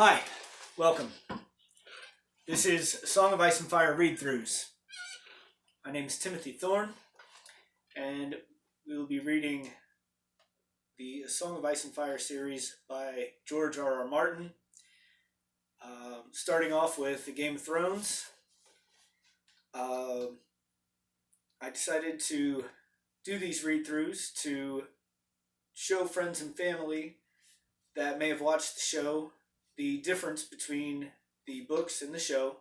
Hi, welcome. This is Song of Ice and Fire read-throughs. My name is Timothy Thorne, and we will be reading the Song of Ice and Fire series by George R. R. Martin, starting off with the Game of Thrones. I decided to do these read-throughs to show friends and family that may have watched the show the difference between the books and the show.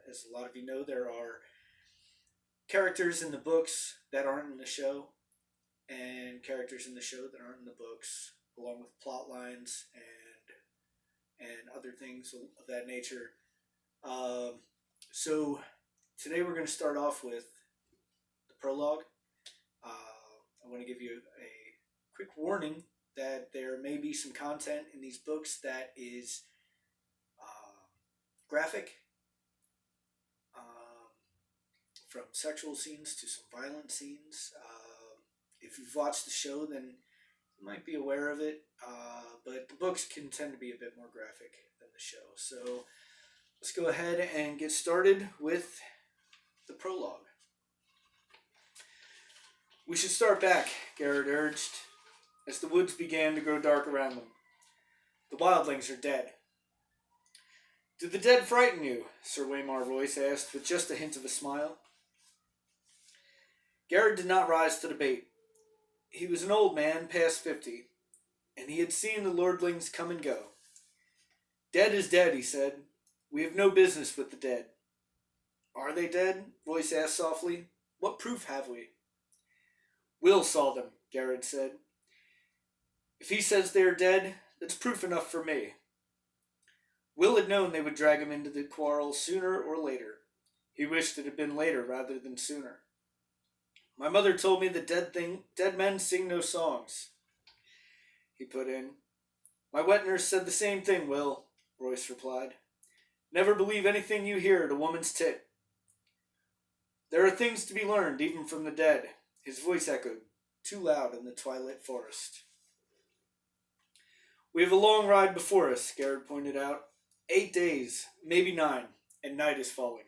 As a lot of you know, there are characters in the books that aren't in the show, and characters in the show that aren't in the books, along with plot lines and other things of that nature. So today we're going to start off with the prologue. I want to give you a quick warning that there may be some content in these books that is graphic, from sexual scenes to some violent scenes. If you've watched the show, then you might be aware of it, but the books can tend to be a bit more graphic than the show. So let's go ahead and get started with the prologue. "We should start back," Garrett urged, as the woods began to grow dark around them. "The wildlings are dead." "Do the dead frighten you?" Sir Waymar Royce asked, with just a hint of a smile. Garrett did not rise to the bait. He was an old man, past 50, and he had seen the lordlings come and go. "Dead is dead," he said. "We have no business with the dead." "Are they dead?" Royce asked softly. "What proof have we?" "Will saw them," Garrett said. "If he says they are dead, that's proof enough for me." Will had known they would drag him into the quarrel sooner or later. He wished it had been later rather than sooner. "My mother told me that dead men sing no songs," he put in. "My wet nurse said the same thing, Will," Royce replied. "Never believe anything you hear at a woman's tit." "There are things to be learned even from the dead," his voice echoed, too loud in the twilight forest. "We have a long ride before us," Garrett pointed out. 8 days, maybe 9, and night is falling.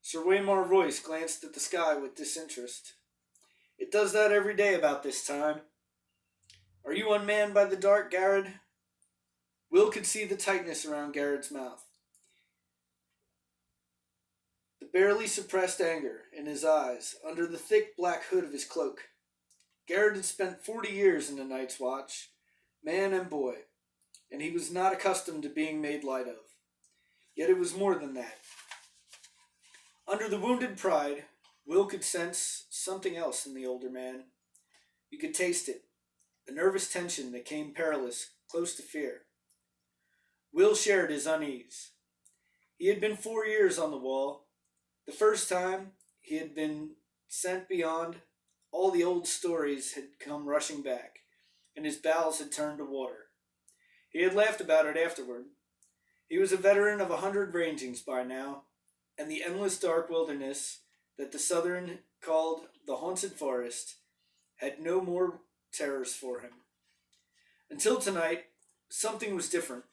Sir Waymar Royce glanced at the sky with disinterest. "It does that every day about this time." "Are you unmanned by the dark, Garrett?" Will could see the tightness around Garrett's mouth, the barely suppressed anger in his eyes under the thick black hood of his cloak. Garrett had spent 40 years in the Night's Watch, man and boy, and he was not accustomed to being made light of. Yet it was more than that. Under the wounded pride, Will could sense something else in the older man. You could taste it, a nervous tension that came perilous, close to fear. Will shared his unease. He had been 4 years on the wall. The first time he had been sent beyond, all the old stories had come rushing back, and his bowels had turned to water. He had laughed about it afterward. He was a veteran of 100 rangings by now, and the endless dark wilderness that the Southern called the Haunted Forest had no more terrors for him. Until tonight, something was different.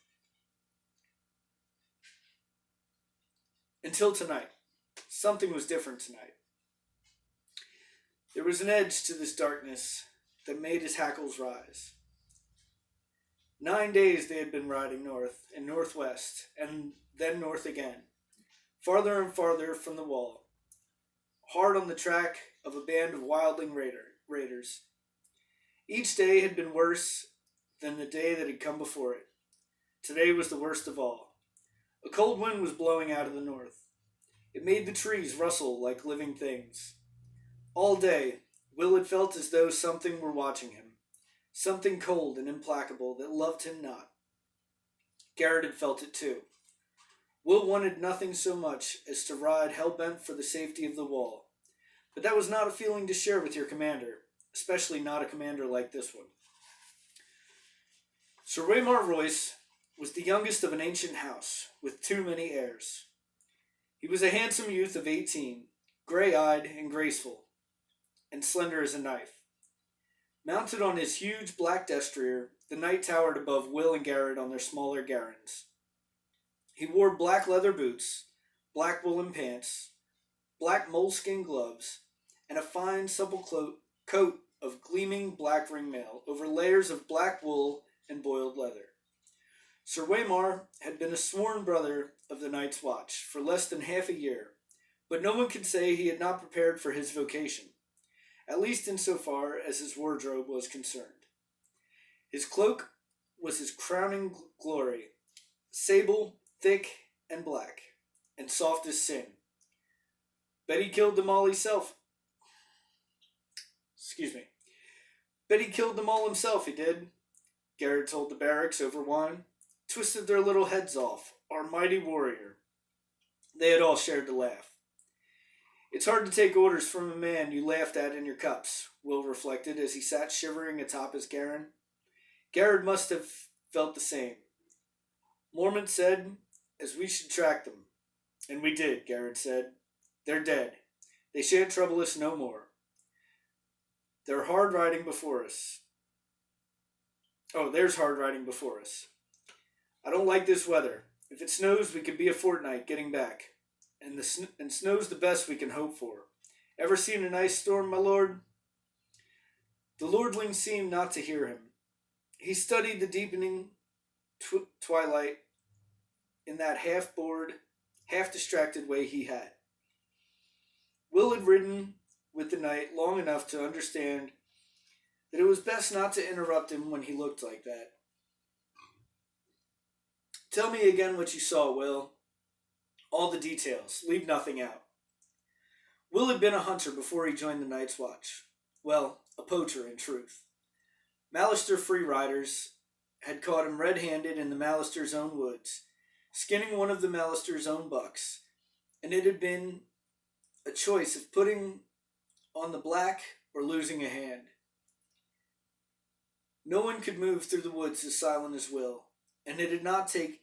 Something was different tonight. There was an edge to this darkness that made his hackles rise. 9 days they had been riding north and northwest, and then north again, farther and farther from the wall, hard on the track of a band of wildling raiders. Each day had been worse than the day that had come before it. Today was the worst of all. A cold wind was blowing out of the north. It made the trees rustle like living things. All day, Will had felt as though something were watching him, something cold and implacable that loved him not. Garrett had felt it too. Will wanted nothing so much as to ride hell-bent for the safety of the wall, but that was not a feeling to share with your commander, especially not a commander like this one. Sir Waymar Royce was the youngest of an ancient house, with too many heirs. He was a handsome youth of 18, gray-eyed and graceful, and slender as a knife. Mounted on his huge black destrier, the knight towered above Will and Garrett on their smaller garrons. He wore black leather boots, black woolen pants, black moleskin gloves, and a fine supple coat of gleaming black ringmail over layers of black wool and boiled leather. Sir Waymar had been a sworn brother of the Night's Watch for less than half a year, but no one could say he had not prepared for his vocation, at least in so far as his wardrobe was concerned. His cloak was his crowning glory, sable, thick, and black, and soft as sin. Bet he killed them all himself. Bet he killed them all himself, he did, Garrett told the barracks over wine. Twisted their little heads off, our mighty warrior. They had all shared the laugh. It's hard to take orders from a man you laughed at in your cups, Will reflected as he sat shivering atop his garron. Garrett must have felt the same. Mormont said, as we should track them. And we did, Garrett said. They're dead. They shan't trouble us no more. There's hard riding before us. I don't like this weather. If it snows, we could be a fortnight getting back. And snow's the best we can hope for. Ever seen an ice storm, my lord? The lordling seemed not to hear him. He studied the deepening twilight in that half-bored, half-distracted way he had. Will had ridden with the knight long enough to understand that it was best not to interrupt him when he looked like that. Tell me again what you saw, Will. All the details. Leave nothing out. Will had been a hunter before he joined the Night's Watch. Well, a poacher, in truth. Mallister free riders had caught him red-handed in the Mallister's own woods, skinning one of the Mallister's own bucks, and it had been a choice of putting on the black or losing a hand. No one could move through the woods as silent as Will, and it had not taken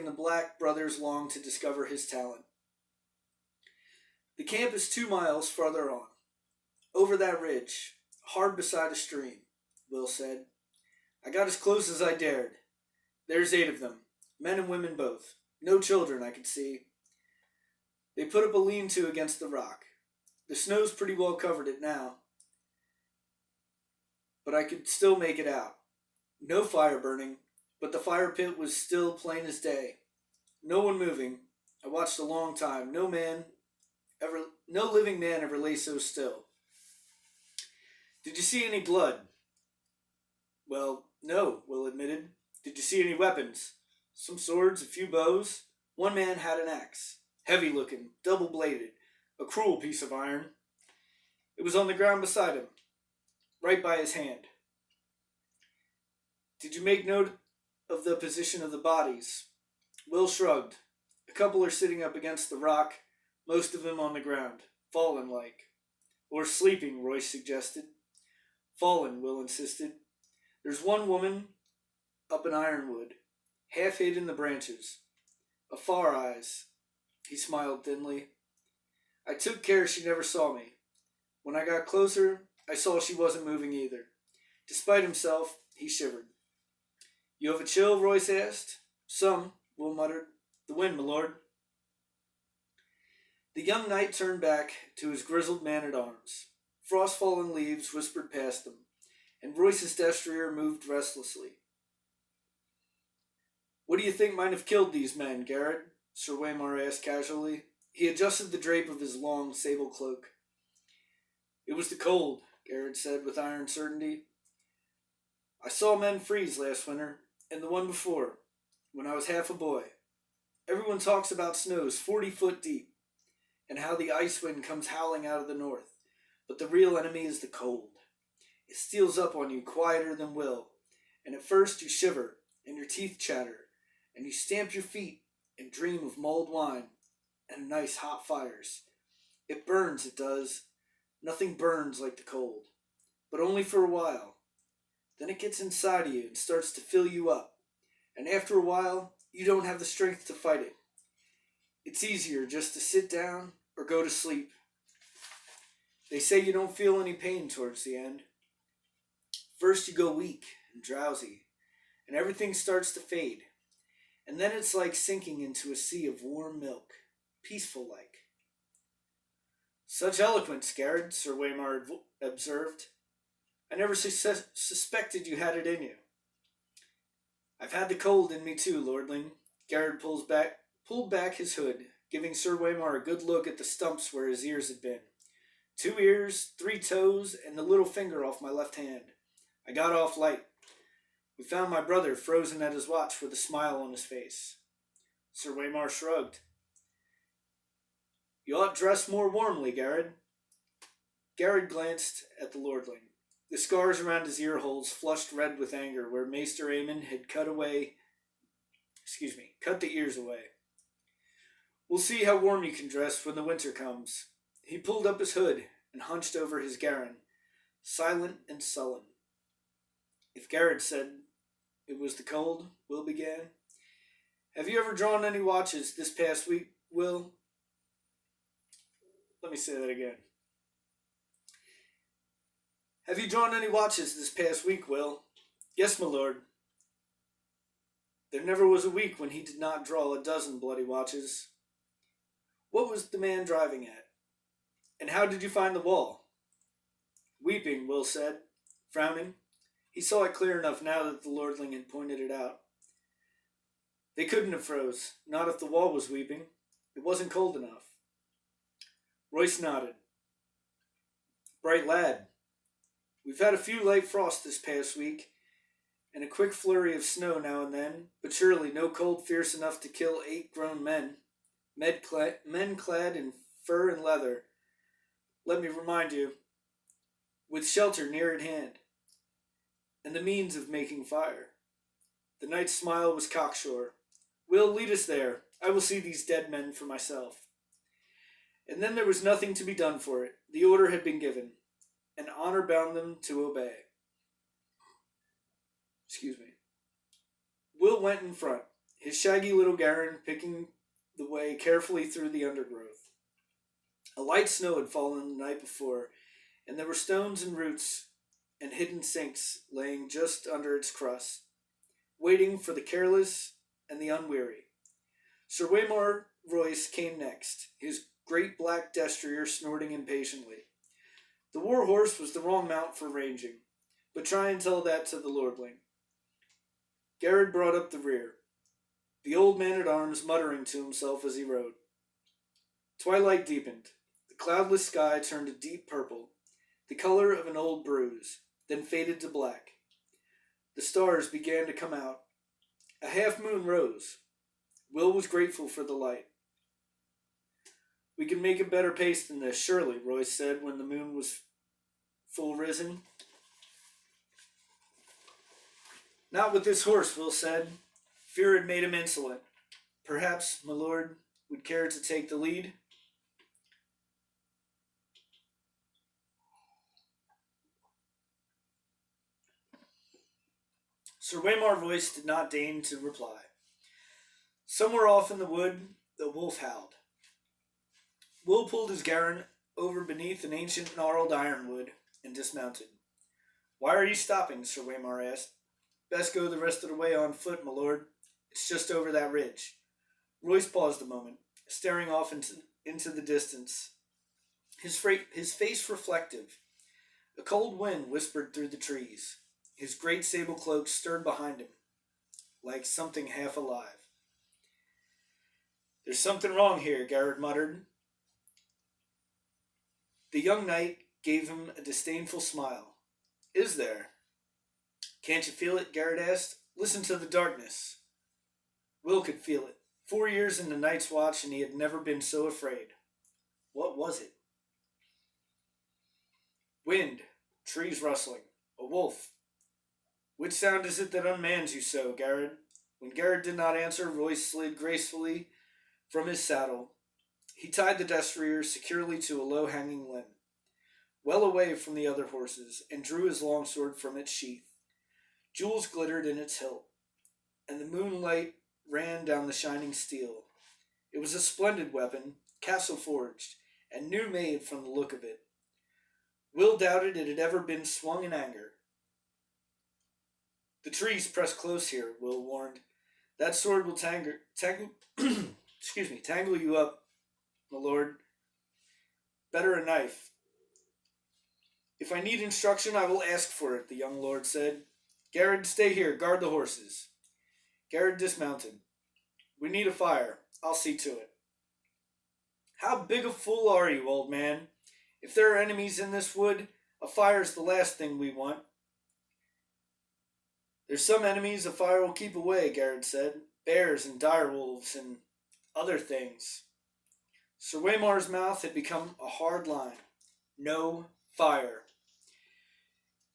the Black brothers long to discover his talent. The camp is 2 miles farther on, over that ridge, hard beside a stream, Will said. I got as close as I dared. There's 8 of them, men and women both. No children, I could see. They put up a lean-to against the rock. The snow's pretty well covered it now, but I could still make it out. No fire burning, but the fire pit was still plain as day. No one moving. I watched a long time. No living man ever lay so still. Did you see any blood? Well, no, Will admitted. Did you see any weapons? Some swords, a few bows. One man had an axe. Heavy looking, double-bladed. A cruel piece of iron. It was on the ground beside him, right by his hand. Did you make note of the position of the bodies? Will shrugged. A couple are sitting up against the rock, most of them on the ground, fallen like. Or sleeping, Royce suggested. Fallen, Will insisted. There's one woman up in Ironwood, half hid in the branches. A Far Eyes. He smiled thinly. I took care she never saw me. When I got closer, I saw she wasn't moving either. Despite himself, he shivered. You have a chill? Royce asked. Some, Will muttered. The wind, my lord. The young knight turned back to his grizzled man-at-arms. Frost-fallen leaves whispered past them, and Royce's destrier moved restlessly. What do you think might have killed these men, Garrett? Sir Waymar asked casually. He adjusted the drape of his long sable cloak. It was the cold, Garrett said with iron certainty. I saw men freeze last winter, and the one before, when I was half a boy. Everyone talks about snows 40 foot deep, and how the ice wind comes howling out of the north. But the real enemy is the cold. It steals up on you quieter than will, and at first you shiver, and your teeth chatter, and you stamp your feet and dream of mulled wine and nice hot fires. It burns, it does. Nothing burns like the cold, but only for a while. Then it gets inside of you and starts to fill you up, and after a while, you don't have the strength to fight it. It's easier just to sit down or go to sleep. They say you don't feel any pain towards the end. First you go weak and drowsy, and everything starts to fade, and then it's like sinking into a sea of warm milk, peaceful like. Such eloquence, Garrett, Sir Waymar observed. I never suspected you had it in you. I've had the cold in me too, lordling. Garrett pulled back his hood, giving Sir Waymar a good look at the stumps where his ears had been. 2 ears, 3 toes, and the little finger off my left hand. I got off light. We found my brother frozen at his watch with a smile on his face. Sir Waymar shrugged. You ought dress more warmly, Garrett. Garrett glanced at the lordling. The scars around his ear holes flushed red with anger where Maester Aemon had cut the ears away. We'll see how warm you can dress when the winter comes. He pulled up his hood and hunched over his garron, silent and sullen. If Garrett said it was the cold, Will began. Have you ever drawn any watches this past week, Will? Let me say that again. Have you drawn any watches this past week, Will? Yes, my lord. There never was a week when he did not draw a dozen bloody watches. What was the man driving at? And how did you find the wall? Weeping, Will said, frowning. He saw it clear enough now that the lordling had pointed it out. They couldn't have froze, not if the wall was weeping. It wasn't cold enough. Royce nodded. Bright lad. We've had a few light frosts this past week, and a quick flurry of snow now and then, but surely no cold fierce enough to kill 8 grown men, men clad in fur and leather. Let me remind you, with shelter near at hand, and the means of making fire. The knight's smile was cocksure. Will, lead us there. I will see these dead men for myself. And then there was nothing to be done for it. The order had been given, and honor bound them to obey. Will went in front, his shaggy little garron picking the way carefully through the undergrowth. A light snow had fallen the night before, and there were stones and roots and hidden sinks laying just under its crust, waiting for the careless and the unweary. Sir Waymar Royce came next, his great black destrier snorting impatiently. The war horse was the wrong mount for ranging, but try and tell that to the lordling. Garrett brought up the rear, the old man-at-arms muttering to himself as he rode. Twilight deepened. The cloudless sky turned a deep purple, the color of an old bruise, then faded to black. The stars began to come out. A half-moon rose. Will was grateful for the light. We can make a better pace than this, surely, Royce said when the moon was full risen. Not with this horse, Will said. Fear had made him insolent. Perhaps, my lord, would care to take the lead? Sir Waymar Royce did not deign to reply. Somewhere off in the wood, the wolf howled. Will pulled his garron over beneath an ancient gnarled ironwood and dismounted. Why are you stopping? Sir Waymar asked. Best go the rest of the way on foot, my lord. It's just over that ridge. Royce paused a moment, staring off into the distance, his face reflective. A cold wind whispered through the trees. His great sable cloak stirred behind him, like something half alive. There's something wrong here, Garrett muttered. The young knight gave him a disdainful smile. Is there? Can't you feel it? Garrett asked. Listen to the darkness. Will could feel it. 4 years in the night's watch, and he had never been so afraid. What was it? Wind, trees rustling, a wolf. Which sound is it that unmans you so, Garrett? When Garrett did not answer, Royce slid gracefully from his saddle. He tied the destrier securely to a low-hanging limb, well away from the other horses, and drew his longsword from its sheath. Jewels glittered in its hilt, and the moonlight ran down the shining steel. It was a splendid weapon, castle-forged, and new-made from the look of it. Will doubted it had ever been swung in anger. The trees press close here, Will warned. That sword will tangle you up, my lord. Better a knife. If I need instruction, I will ask for it, the young lord said. Garrett, stay here, guard the horses. Garrett dismounted. We need a fire. I'll see to it. How big a fool are you, old man? If there are enemies in this wood, a fire's the last thing we want. There's some enemies a fire will keep away, Garrett said. Bears and direwolves and other things. Sir Waymar's mouth had become a hard line. No fire.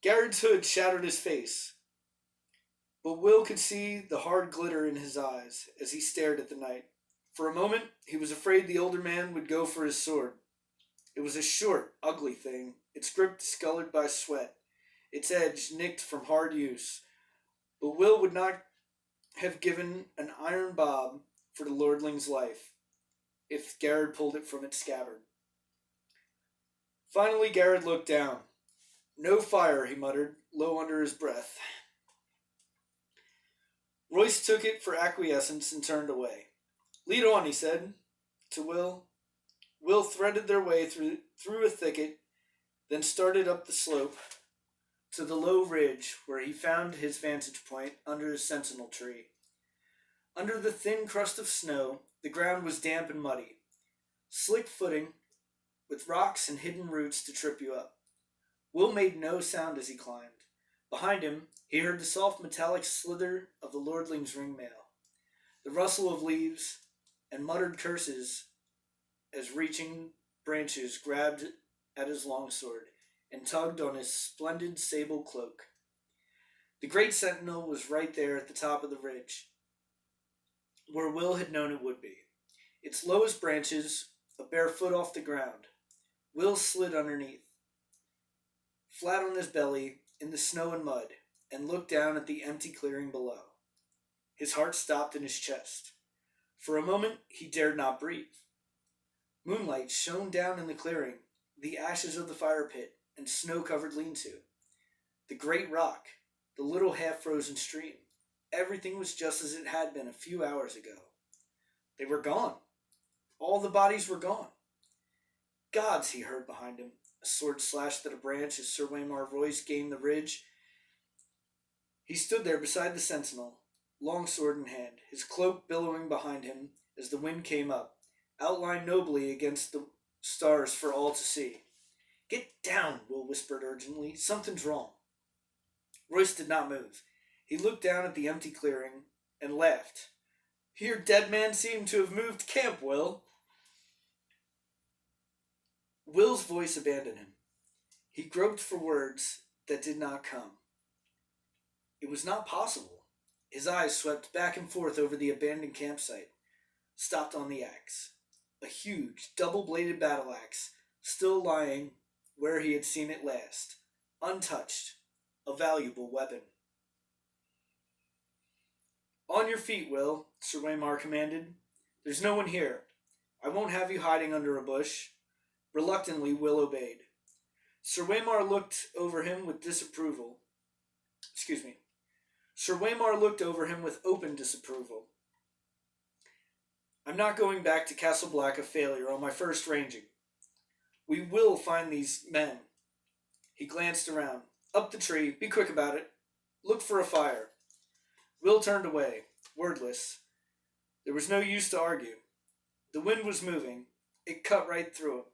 Garrett's hood shadowed his face, but Will could see the hard glitter in his eyes as he stared at the night. For a moment, he was afraid the older man would go for his sword. It was a short, ugly thing, its grip discolored by sweat, its edge nicked from hard use. But Will would not have given an iron bob for the lordling's life if Garrett pulled it from its scabbard. Finally, Garrett looked down. No fire, he muttered, low under his breath. Royce took it for acquiescence and turned away. Lead on, he said to Will. Will threaded their way through a thicket, then started up the slope to the low ridge where he found his vantage point under a sentinel tree. Under the thin crust of snow, the ground was damp and muddy. Slick footing, with rocks and hidden roots to trip you up. Will made no sound as he climbed. Behind him, he heard the soft metallic slither of the lordling's ringmail, the rustle of leaves, and muttered curses as reaching branches grabbed at his longsword and tugged on his splendid sable cloak. The great sentinel was right there at the top of the ridge, where Will had known it would be. Its lowest branches a bare foot off the ground. Will slid underneath, flat on his belly in the snow and mud, and looked down at the empty clearing below. His heart stopped in his chest. For a moment he dared not breathe. Moonlight shone down in the clearing, the ashes of the fire pit, and snow-covered lean-to. The great rock, the little half-frozen stream, everything was just as it had been a few hours ago. They were gone. All the bodies were gone. Gods, he heard behind him. A sword slashed at a branch as Sir Waymar Royce gained the ridge. He stood there beside the sentinel, long sword in hand, his cloak billowing behind him as the wind came up, outlined nobly against the stars for all to see. Get down, Will whispered urgently. Something's wrong. Royce did not move. He looked down at the empty clearing and laughed. Your dead man seemed to have moved camp, Will. Will's voice abandoned him. He groped for words that did not come. It was not possible. His eyes swept back and forth over the abandoned campsite, stopped on the axe. A huge, double-bladed battle axe, still lying where he had seen it last, untouched, a valuable weapon. On your feet, Will, Sir Waymar commanded. There's no one here. I won't have you hiding under a bush. Reluctantly, Will obeyed. Sir Waymar looked over him with disapproval. Sir Waymar looked over him with open disapproval. I'm not going back to Castle Black a failure on my first ranging. We will find these men. He glanced around. Up the tree. Be quick about it. Look for a fire. Will turned away, wordless. There was no use to argue. The wind was moving. It cut right through him.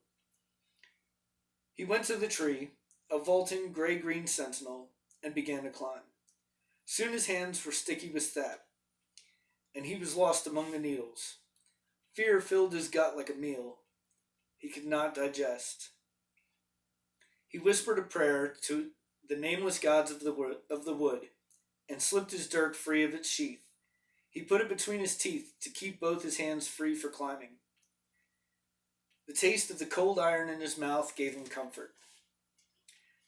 He went to the tree, a vaulting gray-green sentinel, and began to climb. Soon his hands were sticky with sap, and he was lost among the needles. Fear filled his gut like a meal he could not digest. He whispered a prayer to the nameless gods of the wood, and slipped his dirk free of its sheath. He put it between his teeth to keep both his hands free for climbing. The taste of the cold iron in his mouth gave him comfort.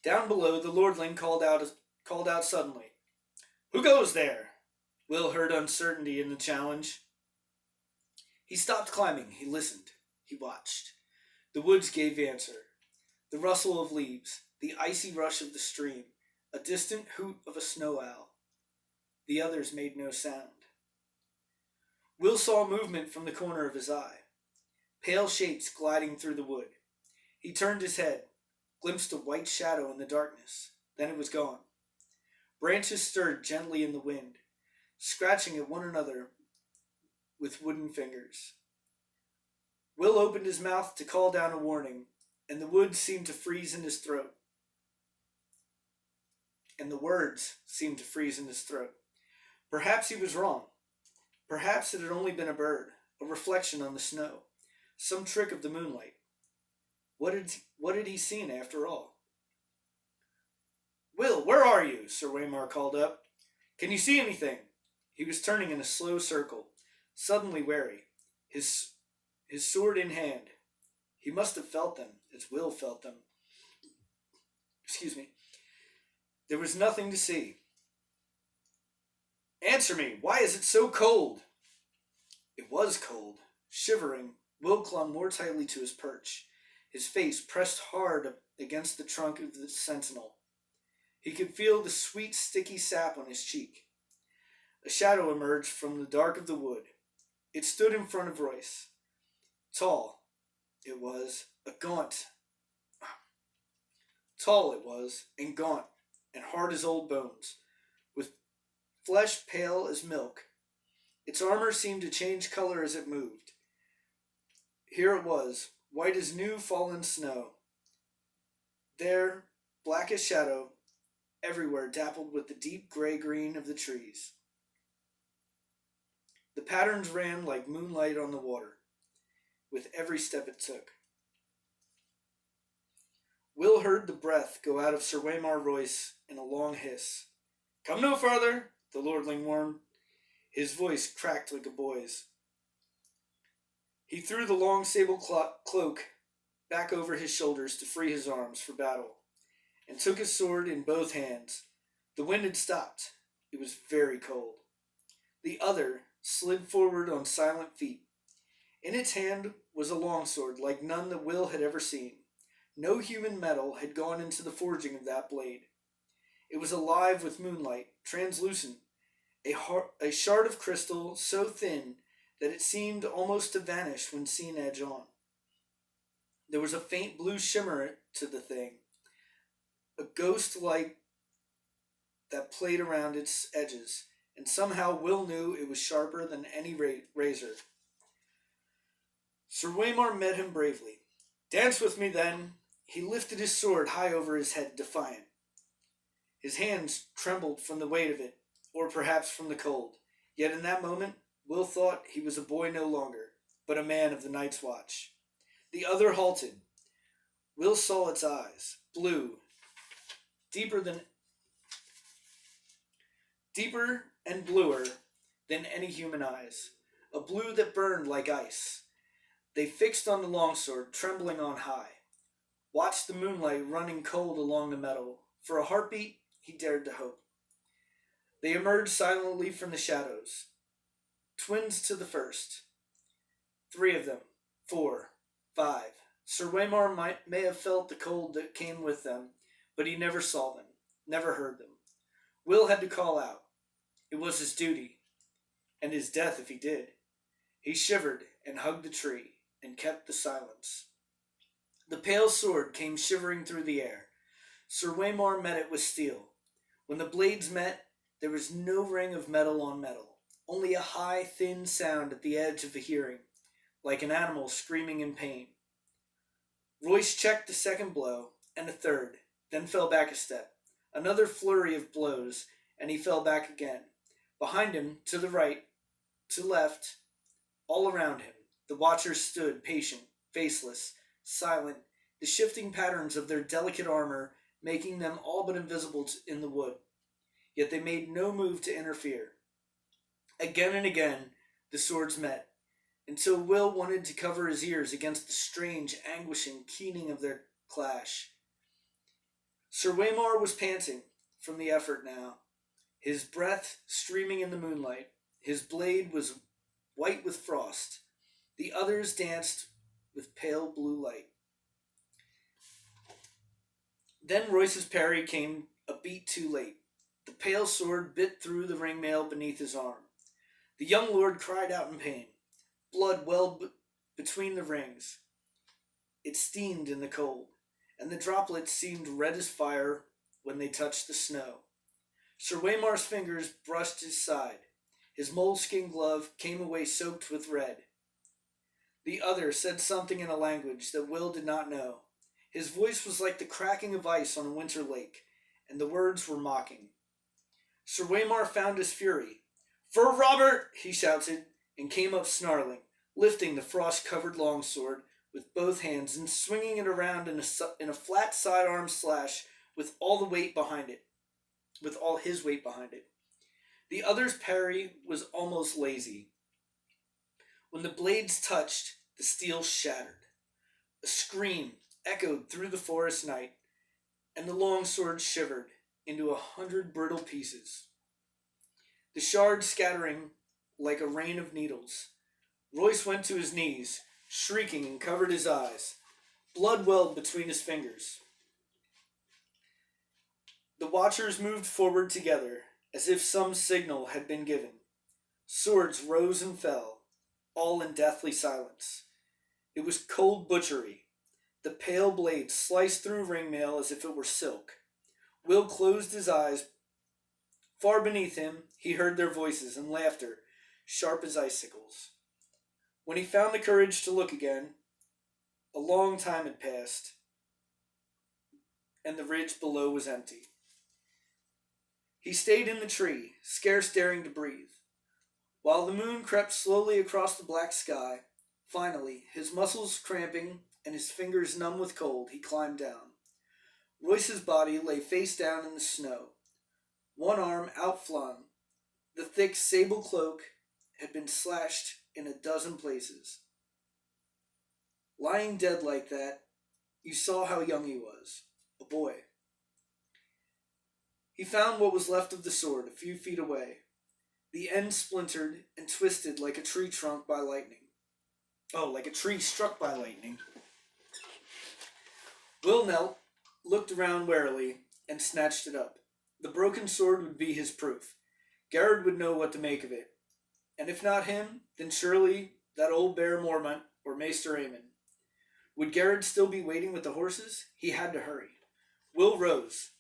Down below, the lordling called out suddenly. Who goes there? Will heard uncertainty in the challenge. He stopped climbing. He listened. He watched. The woods gave answer. The rustle of leaves, the icy rush of the stream, a distant hoot of a snow owl. The others made no sound. Will saw movement from the corner of his eye. Pale shapes gliding through the wood. He turned his head, glimpsed a white shadow in the darkness. Then it was gone. Branches stirred gently in the wind, scratching at one another with wooden fingers. Will opened his mouth to call down a warning, and the wood seemed to freeze in his throat. And the words seemed to freeze in his throat. Perhaps he was wrong. Perhaps it had only been a bird, a reflection on the snow, some trick of the moonlight. What had he seen after all? "Will, where are you?" Sir Waymar called up. "Can you see anything?" He was turning in a slow circle, suddenly wary, his sword in hand. He must have felt them, as Will felt them. Excuse me. There was nothing to see. "Answer me, why is it so cold?" It was cold. Shivering, Will clung more tightly to his perch, his face pressed hard against the trunk of the sentinel. He could feel the sweet, sticky sap on his cheek. A shadow emerged from the dark of the wood. It stood in front of Royce. Tall, it was, and gaunt, and hard as old bones, with flesh pale as milk. Its armor seemed to change color as it moved. Here it was, white as new fallen snow. There, black as shadow, everywhere dappled with the deep gray-green of the trees. The patterns ran like moonlight on the water, with every step it took. Will heard the breath go out of Sir Waymar Royce in a long hiss. "Come no further," the lordling warned. His voice cracked like a boy's. He threw the long sable cloak back over his shoulders to free his arms for battle, and took his sword in both hands. The wind had stopped. It was very cold. The other slid forward on silent feet. In its hand was a longsword like none that Will had ever seen. No human metal had gone into the forging of that blade. It was alive with moonlight, translucent, a shard of crystal so thin that it seemed almost to vanish when seen edge on. There was a faint blue shimmer to the thing, a ghost light that played around its edges, and somehow Will knew it was sharper than any razor. Sir Waymar met him bravely. "Dance with me, then." He lifted his sword high over his head, defiant. His hands trembled from the weight of it, or perhaps from the cold. Yet in that moment, Will thought he was a boy no longer, but a man of the Night's Watch. The other halted. Will saw its eyes, blue, deeper and bluer than any human eyes, a blue that burned like ice. They fixed on the longsword, trembling on high. Watched the moonlight running cold along the metal. For a heartbeat, he dared to hope. They emerged silently from the shadows. Twins to the first. 3 of them. 4. 5. Sir Waymar may have felt the cold that came with them, but he never saw them, never heard them. Will had to call out. It was his duty, and his death if he did. He shivered and hugged the tree, and kept the silence. The pale sword came shivering through the air. Sir Waymar met it with steel. When the blades met, there was no ring of metal on metal, only a high, thin sound at the edge of the hearing, like an animal screaming in pain. Royce checked the second blow, and a third, then fell back a step. Another flurry of blows, and he fell back again. Behind him, to the right, to left, all around him, the watchers stood, patient, faceless, silent, the shifting patterns of their delicate armor making them all but invisible in the wood. Yet they made no move to interfere. Again and again, the swords met, until Will wanted to cover his ears against the strange, anguishing keening of their clash. Sir Waymar was panting from the effort now, his breath streaming in the moonlight. His blade was white with frost. The others danced with pale blue light. Then Royce's parry came a beat too late. The pale sword bit through the ring mail beneath his arm. The young lord cried out in pain. Blood welled between the rings. It steamed in the cold, and the droplets seemed red as fire when they touched the snow. Sir Waymar's fingers brushed his side. His moleskin glove came away soaked with red. The other said something in a language that Will did not know. His voice was like the cracking of ice on a winter lake, and the words were mocking. Sir Waymar found his fury. "For Robert!" he shouted, and came up snarling, lifting the frost-covered longsword with both hands and swinging it around in a flat sidearm slash with all the weight behind it, with all his weight behind it. The other's parry was almost lazy. When the blades touched, the steel shattered. A scream echoed through the forest night, and the longsword shivered into 100 brittle pieces, the shards scattering like a rain of needles. Royce went to his knees, shrieking, and covered his eyes. Blood welled between his fingers. The watchers moved forward together, as if some signal had been given. Swords rose and fell, all in deathly silence. It was cold butchery. The pale blade sliced through ringmail as if it were silk. Will closed his eyes. Far beneath him, he heard their voices and laughter, sharp as icicles. When he found the courage to look again, a long time had passed, and the ridge below was empty. He stayed in the tree, scarce daring to breathe. While the moon crept slowly across the black sky, finally, his muscles cramping and his fingers numb with cold, he climbed down. Royce's body lay face down in the snow, one arm outflung. The thick sable cloak had been slashed in a dozen places. Lying dead like that, you saw how young he was, a boy. He found what was left of the sword a few feet away. The end splintered and twisted like a tree trunk by lightning. Oh, like a tree struck by lightning. Will knelt, looked around warily, and snatched it up. The broken sword would be his proof. Garrod would know what to make of it. And if not him, then surely that old Bear Mormont or Maester Aemon. Would Garrod still be waiting with the horses? He had to hurry. Will rose.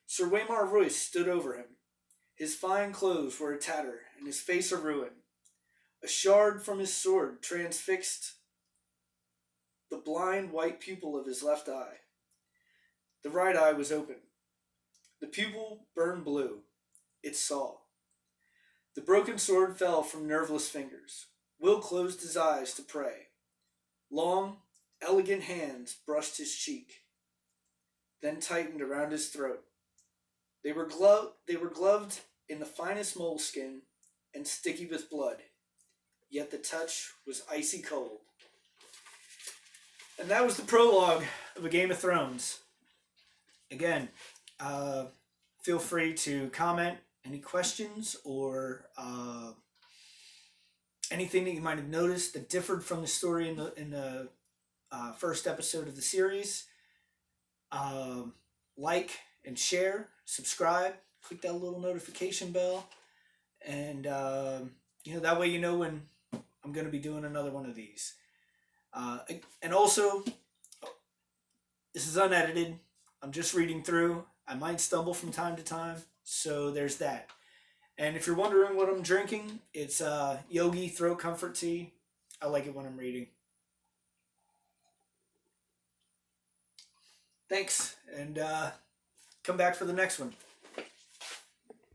Sir Waymar Royce stood over him. His fine clothes were a tatter, and his face a ruin. A shard from his sword transfixed the blind white pupil of his left eye. The right eye was open. The pupil burned blue. It saw. The broken sword fell from nerveless fingers. Will closed his eyes to pray. Long, elegant hands brushed his cheek, then tightened around his throat. They were gloved in the finest moleskin and sticky with blood, yet the touch was icy cold. And that was the prologue of A Game of Thrones. Again, feel free to comment any questions or anything that you might have noticed that differed from the story in the first episode of the series. Like and share, subscribe, click that little notification bell, and that way you know when I'm going to be doing another one of these. And also, this is unedited. I'm just reading through. I might stumble from time to time, so there's that. And if you're wondering what I'm drinking, it's Yogi Throat Comfort Tea. I like it when I'm reading. Thanks, and come back for the next one.